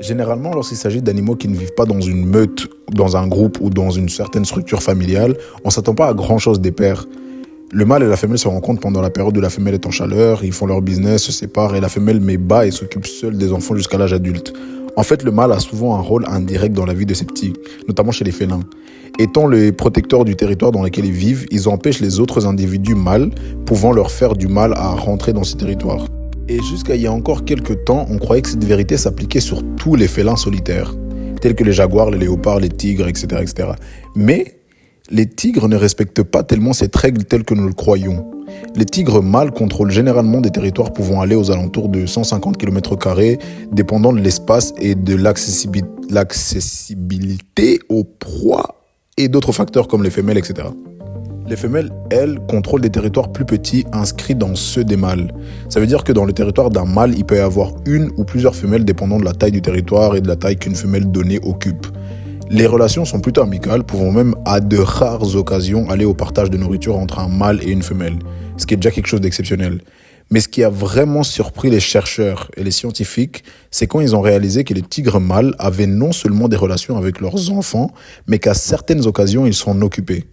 Généralement, lorsqu'il s'agit d'animaux qui ne vivent pas dans une meute, dans un groupe ou dans une certaine structure familiale, on ne s'attend pas à grand-chose des pairs. Le mâle et la femelle se rencontrent pendant la période où la femelle est en chaleur, ils font leur business, se séparent et la femelle met bas et s'occupe seule des enfants jusqu'à l'âge adulte. En fait, le mâle a souvent un rôle indirect dans la vie de ses petits, notamment chez les félins. Étant les protecteurs du territoire dans lequel ils vivent, ils empêchent les autres individus mâles pouvant leur faire du mal à rentrer dans ces territoires. Et jusqu'à il y a encore quelques temps, on croyait que cette vérité s'appliquait sur tous les félins solitaires, tels que les jaguars, les léopards, les tigres, etc., etc. Mais les tigres ne respectent pas tellement cette règle telle que nous le croyons. Les tigres mâles contrôlent généralement des territoires pouvant aller aux alentours de 150 km², dépendant de l'espace et de l'accessibilité aux proies et d'autres facteurs comme les femelles, etc. Les femelles, elles, contrôlent des territoires plus petits inscrits dans ceux des mâles. Ça veut dire que dans le territoire d'un mâle, il peut y avoir une ou plusieurs femelles dépendant de la taille du territoire et de la taille qu'une femelle donnée occupe. Les relations sont plutôt amicales, pouvant même à de rares occasions aller au partage de nourriture entre un mâle et une femelle, ce qui est déjà quelque chose d'exceptionnel. Mais ce qui a vraiment surpris les chercheurs et les scientifiques, c'est quand ils ont réalisé que les tigres mâles avaient non seulement des relations avec leurs enfants, mais qu'à certaines occasions, ils s'en occupaient.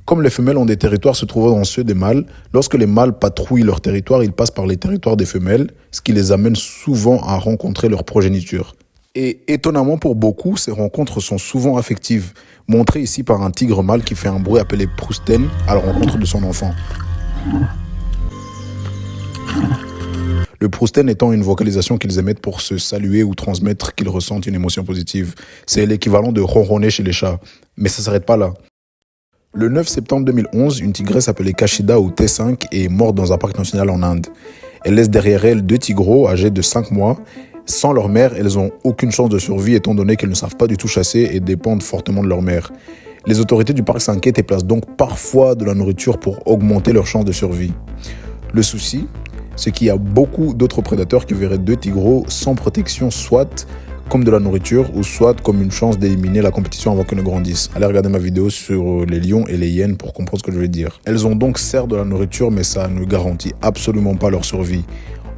Comme les femelles ont des territoires se trouvant dans ceux des mâles, lorsque les mâles patrouillent leur territoire, ils passent par les territoires des femelles, ce qui les amène souvent à rencontrer leur progéniture. Et étonnamment pour beaucoup, ces rencontres sont souvent affectives, montrées ici par un tigre mâle qui fait un bruit appelé prousten à la rencontre de son enfant. Le prousten étant une vocalisation qu'ils émettent pour se saluer ou transmettre qu'ils ressentent une émotion positive. C'est l'équivalent de ronronner chez les chats. Mais ça ne s'arrête pas là. Le 9 septembre 2011, une tigresse appelée Kashida ou T5 est morte dans un parc national en Inde. Elle laisse derrière elle 2 tigreaux âgés de 5 mois. Sans leur mère, elles n'ont aucune chance de survie étant donné qu'elles ne savent pas du tout chasser et dépendent fortement de leur mère. Les autorités du parc s'inquiètent et placent donc parfois de la nourriture pour augmenter leurs chances de survie. Le souci, c'est qu'il y a beaucoup d'autres prédateurs qui verraient 2 tigreaux sans protection, soit comme de la nourriture ou soit comme une chance d'éliminer la compétition avant qu'elle ne grandisse. Allez regarder ma vidéo sur les lions et les hyènes pour comprendre ce que je vais dire. Elles ont donc certes de la nourriture, mais ça ne garantit absolument pas leur survie.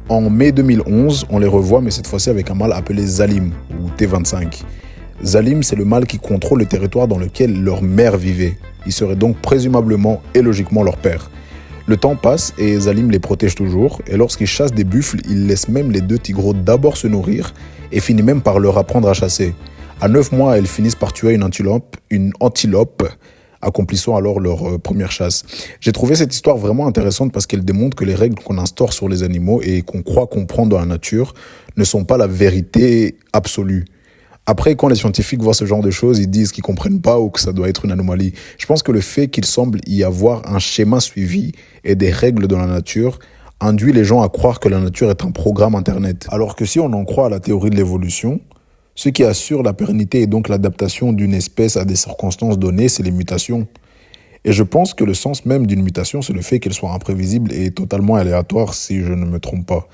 En mai 2011, on les revoit, mais cette fois-ci avec un mâle appelé Zalim, ou T25. Zalim, c'est le mâle qui contrôle le territoire dans lequel leur mère vivait. Il serait donc présumablement et logiquement leur père. Le temps passe et Zalim les protège toujours, et lorsqu'il chasse des buffles, il laisse même les 2 tigreaux d'abord se nourrir, et finit même par leur apprendre à chasser. À 9 mois, elles finissent par tuer une antilope, accomplissant alors leur première chasse. J'ai trouvé cette histoire vraiment intéressante parce qu'elle démontre que les règles qu'on instaure sur les animaux et qu'on croit comprendre dans la nature ne sont pas la vérité absolue. Après, quand les scientifiques voient ce genre de choses, ils disent qu'ils comprennent pas ou que ça doit être une anomalie. Je pense que le fait qu'il semble y avoir un schéma suivi et des règles dans la nature induit les gens à croire que la nature est un programme Internet. Alors que si on en croit à la théorie de l'évolution, ce qui assure la pérennité et donc l'adaptation d'une espèce à des circonstances données, c'est les mutations. Et je pense que le sens même d'une mutation, c'est le fait qu'elle soit imprévisible et totalement aléatoire, si je ne me trompe pas.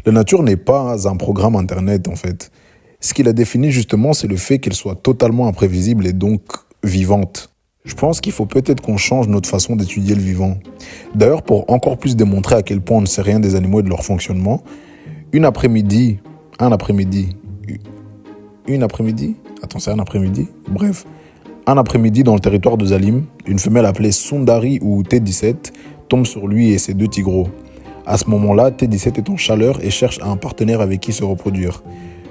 La nature n'est pas un programme Internet, en fait. Ce qui la définit justement, c'est le fait qu'elle soit totalement imprévisible et donc vivante. Je pense qu'il faut peut-être qu'on change notre façon d'étudier le vivant. D'ailleurs, pour encore plus démontrer à quel point on ne sait rien des animaux et de leur fonctionnement, un après-midi, dans le territoire de Zalim, une femelle appelée Sundari ou T17 tombe sur lui et ses 2 tigreaux. À ce moment-là, T17 est en chaleur et cherche un partenaire avec qui se reproduire.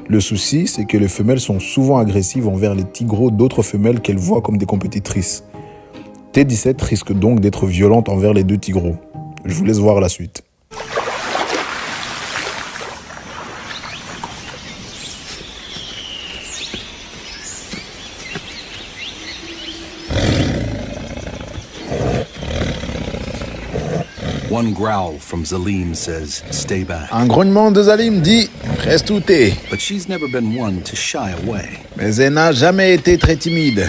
Le souci, c'est que les femelles sont souvent agressives envers les tigreaux d'autres femelles qu'elles voient comme des compétitrices. T17 risque donc d'être violente envers les 2 tigreaux. Je vous laisse voir la suite. One growl from Zalim says, "Stay back." Un grognement de Zalim dit « Reste où t'es ». But she's never been one to shy away. Mais elle n'a jamais été très timide.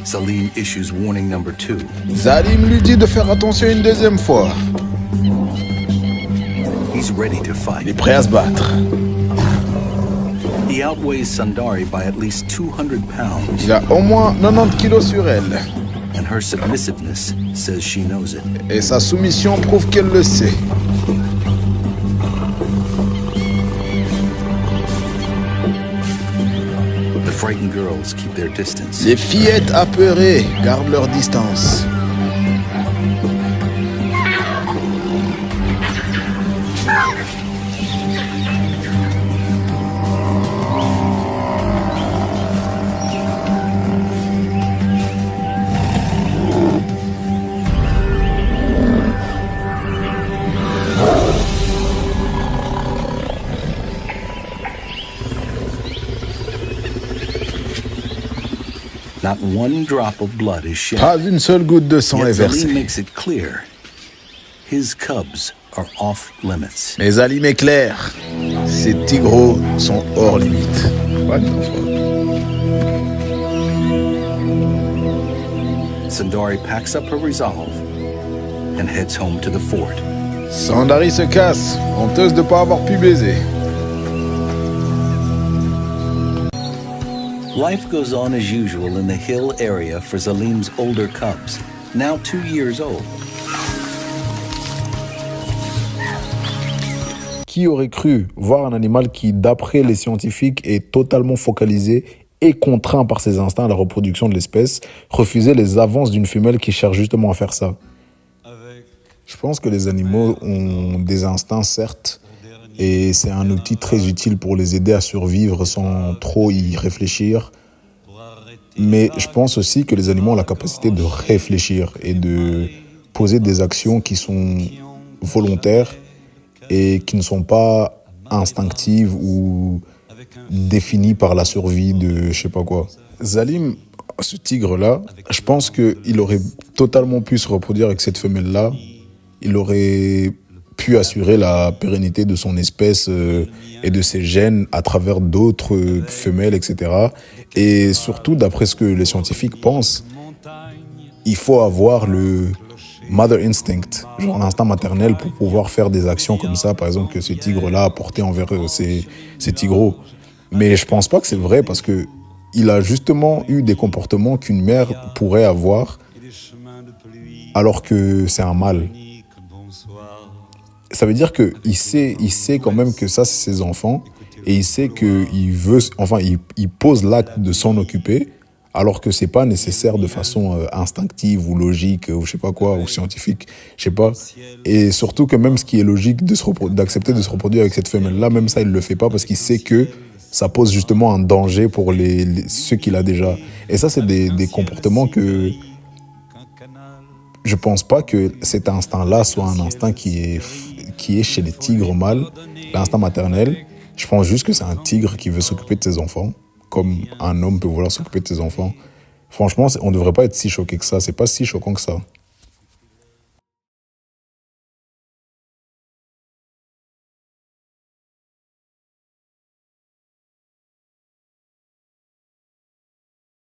Zalim issues warning number 2. Zalim lui dit de faire attention une 2e fois. He's ready to fight. Il est prêt à se battre. He He outweighs Sundari by at least 200 pounds. Il a au moins 90 kilos sur elle. And her submissiveness says she knows it. Et sa soumission prouve qu'elle le sait. The frightened girls keep their distance. Les fillettes apeurées gardent leur distance. Not one drop of blood is shed. Pas une seule goutte de sang est Yet Zalim versée. makes it clear his cubs are off limits. Mais Zalim est clair. Ces tigros sont hors limite. What the fuck? Sundari packs up her resolve and heads home to the fort. Sundari se casse, honteuse de ne pas avoir pu baiser. Life goes on as usual in the hill area for Zalim's older cubs, now 2 years old. Qui aurait cru voir un animal qui, d'après les scientifiques, est totalement focalisé et contraint par ses instincts à la reproduction de l'espèce, refuser les avances d'une femelle qui cherche justement à faire ça? Je pense que les animaux ont des instincts, certes, et c'est un outil très utile pour les aider à survivre sans trop y réfléchir. Mais je pense aussi que les animaux ont la capacité de réfléchir et de poser des actions qui sont volontaires et qui ne sont pas instinctives ou définies par la survie de je sais pas quoi. Zalim, ce tigre-là, je pense qu'il aurait totalement pu se reproduire avec cette femelle-là. Il aurait pu assurer la pérennité de son espèce et de ses gènes à travers d'autres femelles, etc. Et surtout, d'après ce que les scientifiques pensent, il faut avoir le mother instinct, genre l'instinct maternel pour pouvoir faire des actions comme ça, par exemple que ce tigre-là a porté envers ces tigros. Mais je pense pas que c'est vrai parce que il a justement eu des comportements qu'une mère pourrait avoir alors que c'est un mâle. Ça veut dire qu'il sait quand même que ça, c'est ses enfants, et il sait qu'il veut, enfin, il pose l'acte de s'en occuper, alors que c'est pas nécessaire de façon instinctive ou logique, ou je sais pas quoi, ou scientifique, je sais pas. Et surtout que même ce qui est logique d'accepter de se reproduire avec cette femelle-là, même ça, il le fait pas parce qu'il sait que ça pose justement un danger pour ceux qu'il a déjà. Et ça, c'est des comportements que je pense pas que cet instinct-là soit un instinct qui est chez les tigres mâles, l'instinct maternel. Je pense juste que c'est un tigre qui veut s'occuper de ses enfants, comme un homme peut vouloir s'occuper de ses enfants. Franchement, on ne devrait pas être si choqué que ça. C'est pas si choquant que ça.